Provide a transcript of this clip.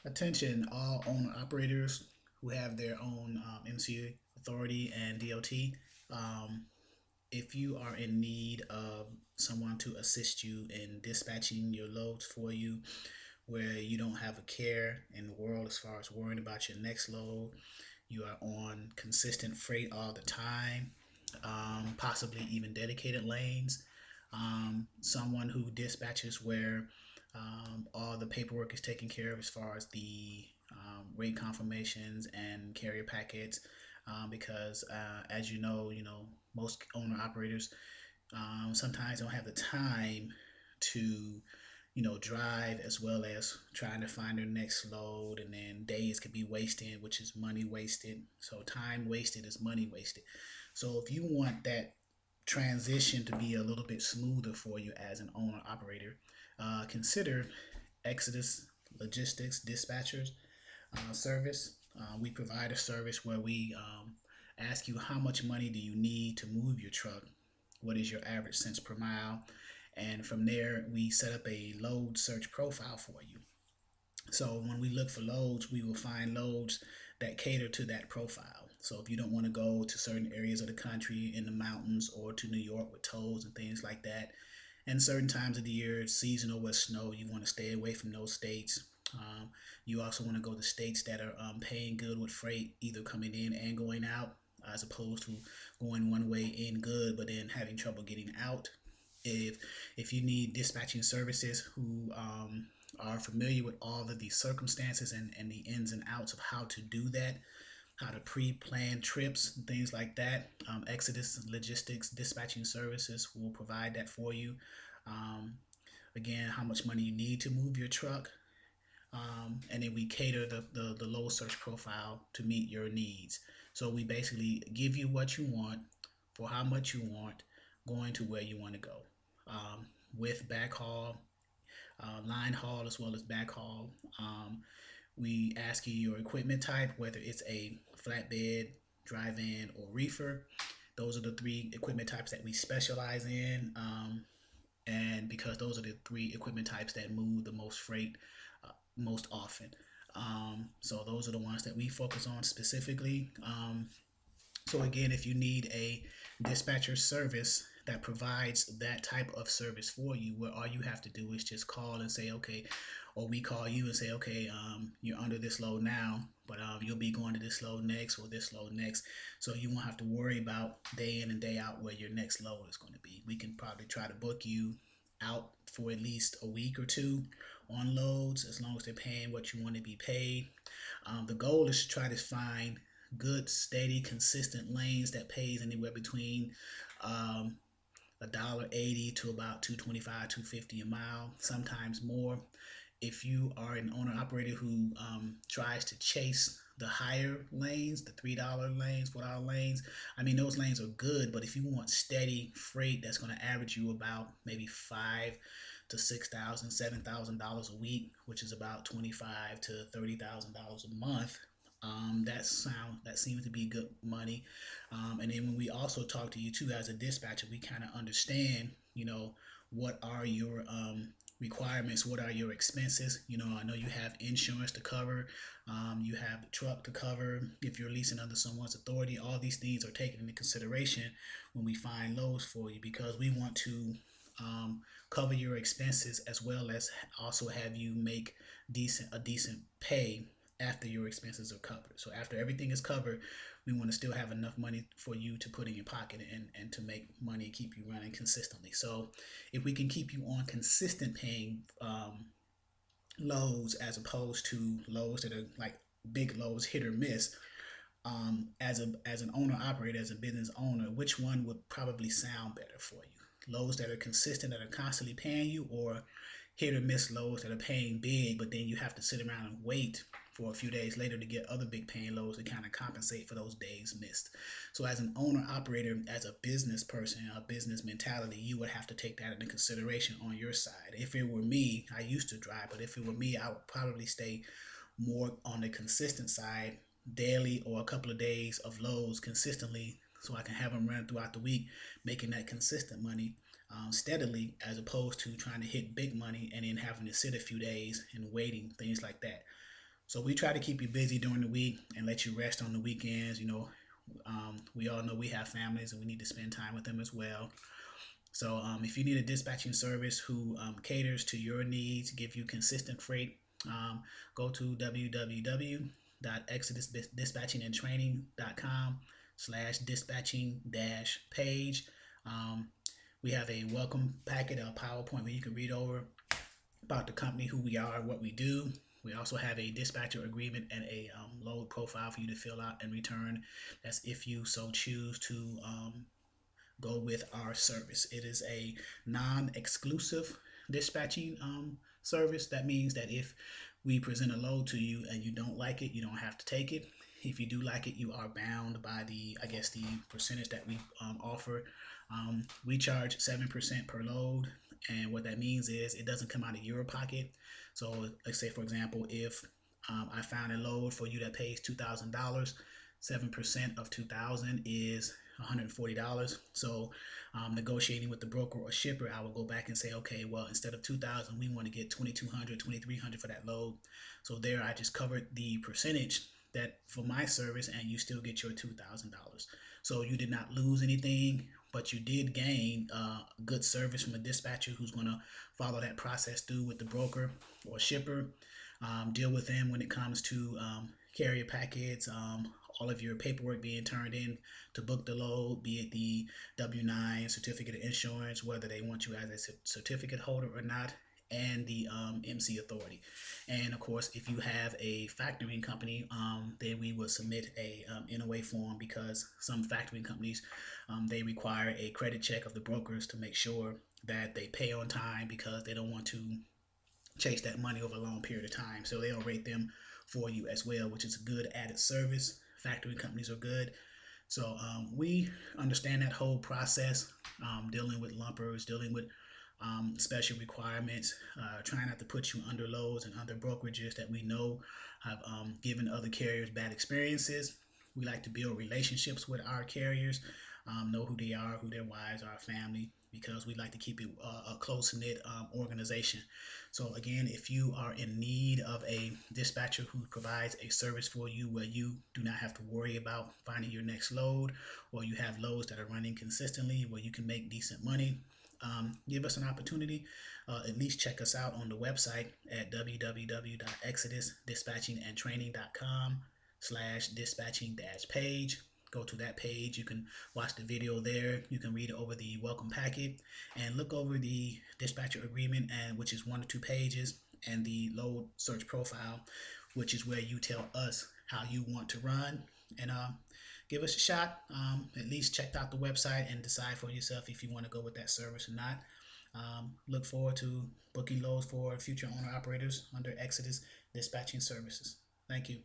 Attention, all owner operators who have their own MC authority and DOT. Um, if you are in need of someone to assist you in dispatching your loads for you, where you don't have a care in the world as far as worrying about your next load, you are on consistent freight all the time, possibly even dedicated lanes. Someone who dispatches where all the paperwork is taken care of as far as the rate confirmations and carrier packets. Because as most owner operators sometimes don't have the time to drive as well as trying to find their next load, and then days could be wasted, which is money wasted. So time wasted is money wasted. So if you want that transition to be a little bit smoother for you as an owner operator, consider Exodus Logistics Dispatchers service. We provide a service where we ask you how much money do you need to move your truck, what is your average cents per mile, and from there we set up a load search profile for you. So when we look for loads, we will find loads that cater to that profile. So if you don't want to go to certain areas of the country in the mountains or to New York with tolls and things like that, and certain times of the year, it's seasonal with snow, you want to stay away from those states. You also want to go to states that are paying good with freight, either coming in and going out, as opposed to going one way in good, but then having trouble getting out. If if you need dispatching services who are familiar with all of these circumstances and the ins and outs of how to do that, how to pre-plan trips and things like that. Exodus Logistics Dispatching Services will provide that for you. Um, Again, how much money you need to move your truck, and then we cater the low search profile to meet your needs. So we basically give you what you want for how much you want, going to where you want to go, with backhaul, line haul as well as backhaul. We ask you your equipment type, whether it's a flatbed, dry van, or reefer. Those are the three equipment types that we specialize in. And because those are the three equipment types that move the most freight most often. So those are the ones that we focus on specifically. So again, if you need a dispatcher service that provides that type of service for you, where all you have to do is just call and say, okay, or we call you and say, okay, you're under this load now, but you'll be going to this load next or this load next. So you won't have to worry about day in and day out where your next load is going to be. We can probably try to book you out for at least a week or two on loads, as long as they're paying what you want to be paid. The goal is to try to find good, steady, consistent lanes that pays anywhere between um, $1.80 to about 2.25, 2.50 a mile, sometimes more. If you are an owner operator who tries to chase the higher lanes, the $3 lanes, $4 lanes, I mean those lanes are good, but if you want steady freight that's going to average you about maybe $5,000 to $6,000, $7,000 a week, which is about $25,000 to $30,000 a month. That seems to be good money. And then when we also talk to you too as a dispatcher, we kind of understand, what are your requirements, what are your expenses. I know you have insurance to cover, you have the truck to cover if you're leasing under someone's authority. All these things are taken into consideration when we find loads for you, because we want to cover your expenses as well as also have you make decent pay after your expenses are covered. So after everything is covered, we want to still have enough money for you to put in your pocket and to make money and keep you running consistently. So if we can keep you on consistent paying loads as opposed to loads that are like big loads, hit or miss, as an owner operator, as a business owner, which one would probably sound better for you? Loads that are consistent, that are constantly paying you, or hit or miss loads that are paying big, but then you have to sit around and wait for a few days later to get other big paying loads to kind of compensate for those days missed. So as an owner operator, as a business person, a business mentality, you would have to take that into consideration on your side. If it were me, I used to drive, but if it were me, I would probably stay more on the consistent side, daily or a couple of days of loads consistently, so I can have them run throughout the week, making that consistent money steadily, as opposed to trying to hit big money and then having to sit a few days and waiting, things like that. So we try to keep you busy during the week and let you rest on the weekends. We all know we have families and we need to spend time with them as well. So if you need a dispatching service who caters to your needs, give you consistent freight, go to www.exodusdispatchingandtraining.com/dispatching dash page. Um, we have a welcome packet, a PowerPoint where you can read over about the company, who we are, what we do. We also have a dispatcher agreement and a load profile for you to fill out and return. That's if you so choose to go with our service. It is a non-exclusive dispatching service. That means that if we present a load to you and you don't like it, you don't have to take it. If you do like it, you are bound by the percentage that we offer. We charge 7% per load, and what that means is it doesn't come out of your pocket. So, let's say for example, if I found a load for you that pays $2,000, 7% of 2,000 is $140. So, negotiating with the broker or shipper, I will go back and say, okay, well, instead of 2,000, we want to get 2,200, 2,300 for that load. So there, I just covered the percentage that for my service, and you still get your $2,000. So you did not lose anything, but you did gain good service from a dispatcher who's going to follow that process through with the broker or shipper. Deal with them when it comes to carrier packets, all of your paperwork being turned in to book the load, be it the W-9 certificate of insurance, whether they want you as a certificate holder or not, and the MC authority. And of course, if you have a factoring company, then we will submit a NOA form, because some factoring companies, they require a credit check of the brokers to make sure that they pay on time, because they don't want to chase that money over a long period of time. So they'll rate them for you as well, which is a good added service. Factory companies are good. So we understand that whole process, dealing with lumpers, dealing with special requirements, trying not to put you under loads and under brokerages that we know have given other carriers bad experiences. We like to build relationships with our carriers, know who they are, who their wives are, family, because we like to keep it a close-knit organization. So again, if you are in need of a dispatcher who provides a service for you where you do not have to worry about finding your next load, or you have loads that are running consistently where you can make decent money, give us an opportunity. At least check us out on the website at www.exodusdispatchingandtraining.com/dispatching-page. Go to that page. You can watch the video there. You can read over the welcome packet and look over the dispatcher agreement, and which is 1 to 2 pages, and the load search profile, which is where you tell us how you want to run. And give us a shot. At least check out the website and decide for yourself if you want to go with that service or not. Look forward to booking loads for future owner operators under Exodus Dispatching Services. Thank you.